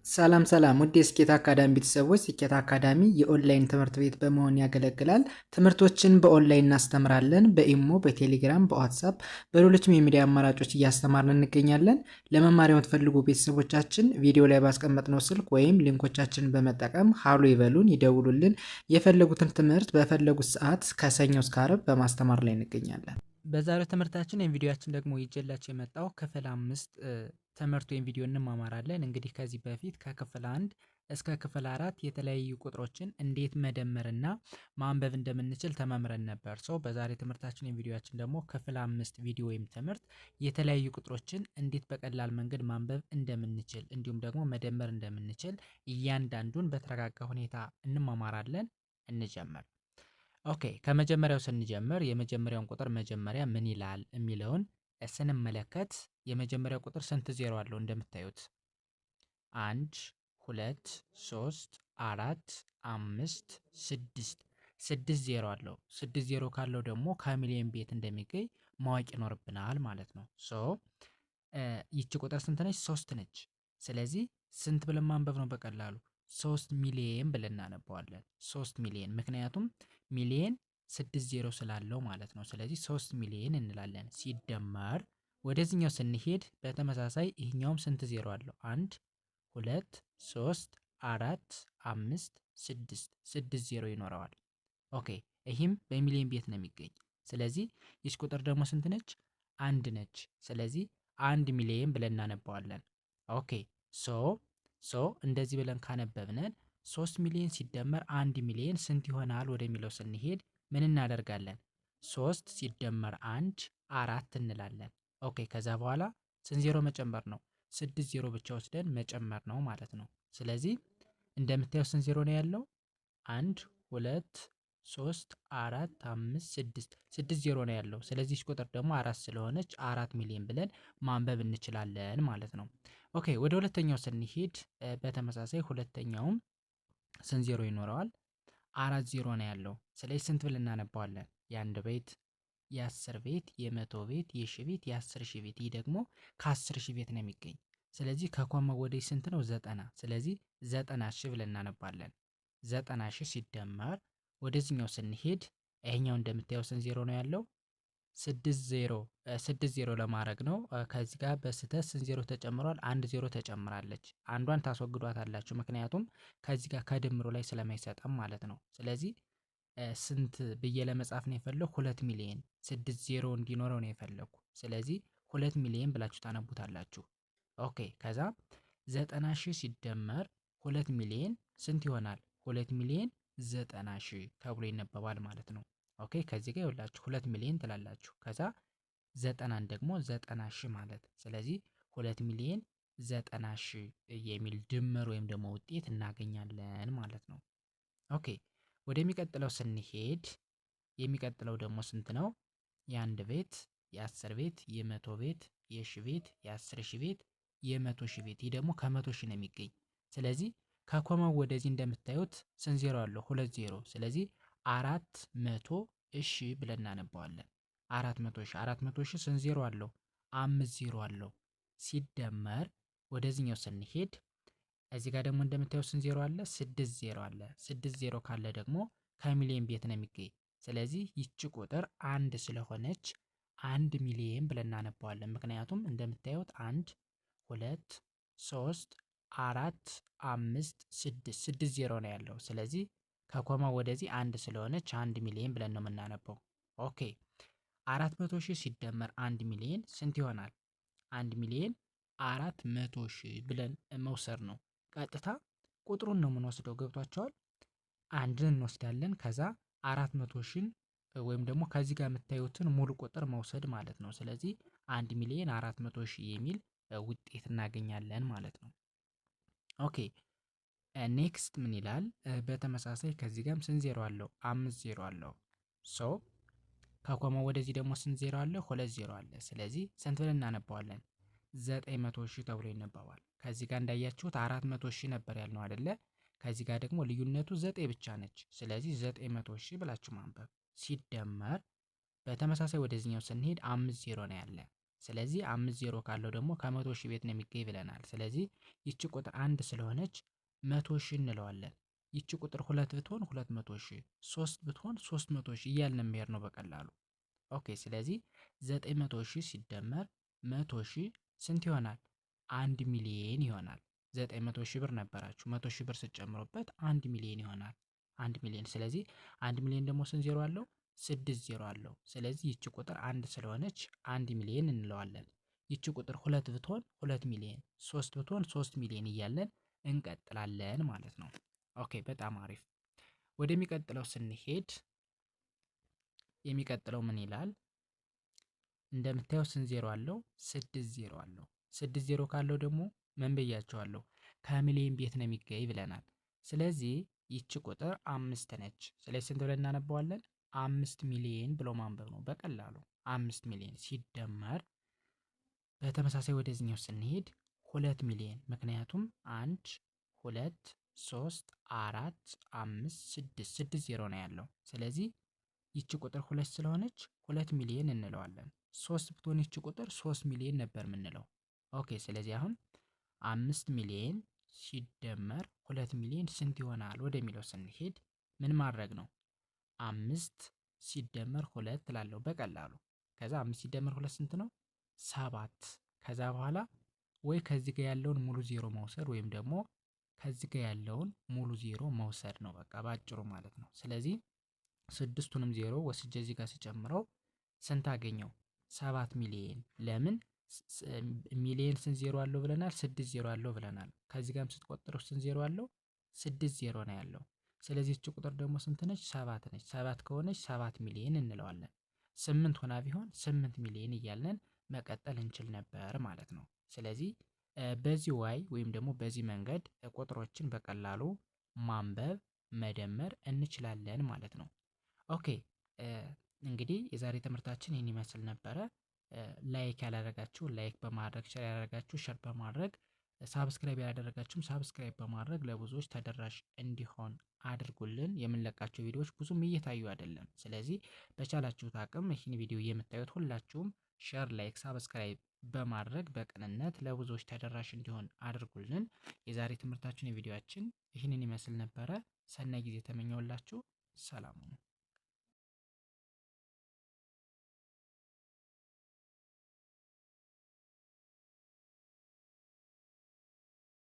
ሰላም ሰላም ውድ የስኬት አካዳሚ ቤተሰቦች፣ ስኬት አካዳሚ የኦንላይን ትምህርት ቤት በመሆን ያገለግላል። ትምህርቶችን በኦንላይን እናስተምራለን። በኢሞ፣ በቴሌግራም፣ በዋትሳፕ፣ በሌሎችም የሚዲያ አማራጮች እያስተማርን እንገኛለን። ለመማር የምትፈልጉ ቤተሰቦቻችን ቪዲዮ ላይ ባስቀመጥነው ስልክ ወይም ሊንኮቻችንን በመጠቀም ሀሎ ይበሉን፣ ይደውሉልን። የፈለጉትን ትምህርት በፈለጉት ሰዓት ከሰኞ እስከ ዓርብ በማስተማር ላይ እንገኛለን። በዛሬው ትምህርታችን ቪዲዮአችን ደግሞ ይዤላችሁ የመጣው ክፍል 5 ትምህርት ወይም ቪዲዮ እንማማራለን። እንግዲህ ከዚህ በፊት ከክፍል 1 እስከ ክፍል 4 የተለያዩ ቁጥሮችን እንዴት መደመርና ማንበብ እንደምንችል ተማምረን ነበር። በዛሬ ትምህርታችን ወይም ቪዲዮአችን ደግሞ ክፍል 5 ቪዲዮ ወይም ትምህርት የተለያዩ ቁጥሮችን እንዴት በቀላል መንገድ ማንበብ እንደምንችል እንዲሁም ደግሞ መደመር እንደምንችል እያንዳንዱን በተረጋጋ ሁኔታ እንማማራለን። እንጀምር። ኦኬ፣ ከመጀመሪያው ስንጀምር የመጀመሪያውን ቁጥር መጀመሪያ ምን ይላል የሚለውን ስንመለከት የመጀመሪያው ቁጥር ስንት ዜሮ አለው? እንደምታዩት 1 2 3 4 5 6 6 ዜሮ አለው። 6 ዜሮ ካለው ደግሞ ከሚሊየን ቤት እንደሚገኝ ማወቅ ይኖርብናል ማለት ነው። ይቺ ቁጥር ስንት ነች? 3 ነች። ስለዚህ ስንት ብለን ማንበብ ነው በቀላሉ? 3 ሚሊየን ብለን እናነባዋለን። 3 ሚሊየን፣ ምክንያቱም ሚሊየን 6 ዜሮ ስላለው ማለት ነው። ስለዚህ 3 ሚሊየን እንላለን። ሲደመር ወደዚህኛው ስንሄድ በተመሳሳይ ይህኛውም ስንት ዜሮ አለው? 1 2 3 4 5 6 6 ዜሮ ይኖረዋል። ኦኬ፣ ይህም በሚሊየን ቤት ነው የሚገኝ። ስለዚህ ይች ቁጥር ደግሞ ስንት ነች? 1 ነች። ስለዚህ 1 ሚሊየን ብለን እናነባዋለን። ኦኬ፣ እንደዚህ ብለን ካነበብነን 3 ሚሊዮን ሲደመር 1 ሚሊዮን ስንት ይሆናል ወደሚለው ስንሄድ ምን እናደርጋለን? 3 ሲደመር 1 4 እንላለን። ኦኬ፣ ከዛ በኋላ ስንት ዜሮ መጨመር ነው? 6 ዜሮ ብቻ ወስደን መጨመር ነው ማለት ነው። ስለዚህ እንደምታየው ስንት ዜሮ ነው ያለው? 1 2 3 4 5 6 6 ዜሮ ነው ያለው። ስለዚህ ቁጥር ደግሞ 4 ስለሆነች 4 ሚሊዮን ብለን ማንበብ እንችላለን ማለት ነው። ኦኬ፣ ወደ ሁለተኛው ስንሄድ በተመሳሳይ ሁለተኛውም ስንት ዜሮ ይኖረዋል? 4 ዜሮ ነው ያለው። ስለዚህ ስንት ብለን እናነባዋለን? የአንድ ቤት፣ የ10 ቤት፣ የ100 ቤት፣ የ1000 ቤት፣ የ10,000 ቤት። ይህ ደግሞ ከ10,000 ቤት ነው የሚገኝ። ስለዚህ ከኮማ ወዲህ ስንት ነው? 90። ስለዚህ 90,000 ብለን እናነባለን። 90,000 ሲደመር ወደዚህኛው ስንሄድ ይሄኛው እንደምታየው ስንት ዜሮ ነው ያለው? 6 ዜሮ ለማድረግ ነው። ከዚህ ጋር በስህተት ስንት ዜሮ ተጨምሯል? 1 ዜሮ ተጨምራለች። አንዷን ታስወግዷታላችሁ፣ ምክንያቱም ከዚህ ጋር ከድምሩ ላይ ስለማይሰጠም ማለት ነው። ስለዚህ ስንት ብዬ ለመጻፍ ነው የፈለኩ? 2 ሚሊዮን 6 ዜሮ እንዲኖረው ነው የፈለኩ። ስለዚህ 2 ሚሊዮን ብላችሁ ታነቡታላችሁ። ኦኬ፣ ከዛ 90,000 ሲደመር 2 ሚሊዮን ስንት ይሆናል? 2 ሚሊዮን 90,000 ተብሎ ይነበባል ማለት ነው። ኦኬ፣ ከዚህ ጋር ይኸውላችሁ 2 ሚሊዮን ትላላችሁ። ከዛ 90ን ደግሞ 90,000 ማለት፣ ስለዚህ 2 ሚሊዮን 90,000 የሚል ድምር ወይም ደግሞ ውጤት እናገኛለን ማለት ነው። ኦኬ፣ ወደሚቀጥለው ስንሄድ የሚቀጥለው ደግሞ ስንት ነው? የአንድ ቤት፣ የ10 ቤት፣ የ100 ቤት፣ የ1000 ቤት፣ የ10,000 ቤት፣ የ100,000 ቤት። ይህ ደግሞ ከ100,000 ነው የሚገኝ። ስለዚህ ከኮማው ወደዚህ እንደምታዩት ስንት ዜሮ አለው? 2 ዜሮ። ስለዚህ 400,000 ብለን እናነባዋለን። 400,000 ስንት ዜሮ አለው? 5 ዜሮ አለው። ሲደመር ወደዚህኛው ስንሄድ እዚህ ጋር ደግሞ እንደምታዩት ስንት ዜሮ አለ? 6 ዜሮ አለ። 6 ዜሮ ካለ ደግሞ ከሚሊየን ቤት ነው የሚገኝ። ስለዚህ ይቺ ቁጥር 1 ስለሆነች 1 ሚሊየን ብለን እናነባዋለን። ምክንያቱም እንደምታዩት 1 2 3 4 5 6 6 ዜሮ ነው ያለው። ስለዚህ ከኮማ ወደዚህ 1 ስለሆነች 1 ሚሊየን ብለን ነው የምናነበው። ኦኬ፣ 400,000 ሲደመር 1 ሚሊየን ስንት ይሆናል? 1 ሚሊየን 400,000 ብለን መውሰድ ነው። ቀጥታ ቁጥሩን ነው የምንወስደው። ገብቷቸዋል? አንድን እንወስዳለን፣ ከዛ 400,000 ወይም ደግሞ ከዚህ ጋር የምታዩትን ሙሉ ቁጥር መውሰድ ማለት ነው። ስለዚህ 1 ሚሊዮን 400,000 የሚል ውጤት እናገኛለን ማለት ነው። ኦኬ፣ ኔክስት ምን ይላል? በተመሳሳይ ከዚህ ጋርም ስንት ዜሮ አለው? 5 ዜሮ አለው። ከኮማ ወደዚህ ደግሞ ስንት ዜሮ አለ? 2 ዜሮ አለ። ስለዚህ ስንት ብለን እናነባዋለን? 900,000 ተብሎ ይነበባል። ከዚህ ጋር እንዳያችሁት 400,000 ነበር ያልነው አይደለ? ከዚህ ጋር ደግሞ ልዩነቱ 9 ብቻ ነች። ስለዚህ 900,000 ብላችሁ ማንበብ። ሲደመር በተመሳሳይ ወደዚህኛው ስንሄድ 5 ዜሮ ነው ያለ። ስለዚህ 5 ዜሮ ካለው ደግሞ ከ100 ሺህ ቤት ነው የሚገኝ ብለናል። ስለዚህ ይቺ ቁጥር 1 ስለሆነች 100 ሺህ እንለዋለን። ይቺ ቁጥር 2 ብትሆን 200 ሺህ፣ 3 ብትሆን 300 ሺህ እያልን መሄድ ነው በቀላሉ። ኦኬ ስለዚህ 900 ሺህ ሲደመር 100 ሺህ ስንት ይሆናል? 1 ሚሊዮን ይሆናል። 900 ሺህ ብር ነበራችሁ 100 ሺህ ብር ስትጨምሩበት 1 ሚሊዮን ይሆናል። 1 ሚሊዮን ስለዚህ 1 ሚሊዮን ደግሞ ስንት ዜሮ አለው? 6 ዜሮ አለው። ስለዚህ ይቺ ቁጥር 1 ስለሆነች 1 ሚሊዮን እንለዋለን። ይቺ ቁጥር 2 ብትሆን 2 ሚሊዮን፣ 3 ብትሆን 3 ሚሊዮን እያለን እንቀጥላለን ማለት ነው። ኦኬ በጣም አሪፍ። ወደሚቀጥለው ስንሄድ የሚቀጥለው ምን ይላል? እንደምታየው ስንት ዜሮ አለው? 6 ዜሮ አለው። 6 ዜሮ ካለው ደግሞ ምን ብያቸዋለሁ? ከሚሊዮን ቤት ነው የሚገኝ ብለናል። ስለዚህ ይቺ ቁጥር 5 ነች። ስለዚህ ስንት ብለን እናነባዋለን? 5 ሚሊዮን ብሎ ማንበብ ነው በቀላሉ። 5 ሚሊዮን ሲደመር በተመሳሳይ ወደዚህኛው ስንሄድ 2 ሚሊዮን፣ ምክንያቱም 1 2 3 4 5 6 6 ዜሮ ነው ያለው። ስለዚህ ይቺ ቁጥር 2 ስለሆነች 2 ሚሊዮን እንለዋለን። 3 ብትሆን ይቺ ቁጥር 3 ሚሊዮን ነበር የምንለው። ኦኬ ስለዚህ አሁን 5 ሚሊዮን ሲደመር 2 ሚሊዮን ስንት ይሆናል ወደሚለው ስንሄድ ምን ማድረግ ነው? 5 ሲደመር 2 ላለው በቀላሉ ከዛ 5 ሲደመር 2 ስንት ነው? 7። ከዛ በኋላ ወይ ከዚህ ጋር ያለውን ሙሉ ዜሮ መውሰድ ወይም ደግሞ ከዚህ ጋር ያለውን ሙሉ ዜሮ መውሰድ ነው በቃ ባጭሩ ማለት ነው። ስለዚህ ስድስቱንም ዜሮ ወስጄ እዚህ ጋር ስጨምረው ስንት አገኘው? 7 ሚሊዮን። ለምን ሚሊዮን ስንት ዜሮ አለው ብለናል? 6 ዜሮ አለው ብለናል። ከዚህ ጋርም ስትቆጥረው ስንት ዜሮ አለው? 6 ዜሮ ነው ያለው። ስለዚህ እቺ ቁጥር ደግሞ ስንት ነች? 7 ነች። 7 ከሆነች 7 ሚሊዮን እንለዋለን። 8 ሆና ቢሆን 8 ሚሊዮን እያለን መቀጠል እንችል ነበር ማለት ነው። ስለዚህ በዚህ ዋይ ወይም ደግሞ በዚህ መንገድ ቁጥሮችን በቀላሉ ማንበብ መደመር እንችላለን ማለት ነው። ኦኬ እንግዲህ የዛሬ ትምህርታችን ይህን ይመስል ነበረ። ላይክ ያላደረጋችሁ ላይክ በማድረግ ሸር ያላደረጋችሁ ሸር በማድረግ ሳብስክራይብ ያላደረጋችሁም ሳብስክራይብ በማድረግ ለብዙዎች ተደራሽ እንዲሆን አድርጉልን። የምንለቃቸው ቪዲዮዎች ብዙም እየታዩ አይደለም። ስለዚህ በቻላችሁት አቅም ይህን ቪዲዮ የምታዩት ሁላችሁም ሸር፣ ላይክ፣ ሳብስክራይብ በማድረግ በቅንነት ለብዙዎች ተደራሽ እንዲሆን አድርጉልን። የዛሬ ትምህርታችን የቪዲዮአችን ይህንን ይመስል ነበረ። ሰናይ ጊዜ ተመኘውላችሁ። ሰላም ሁኑ።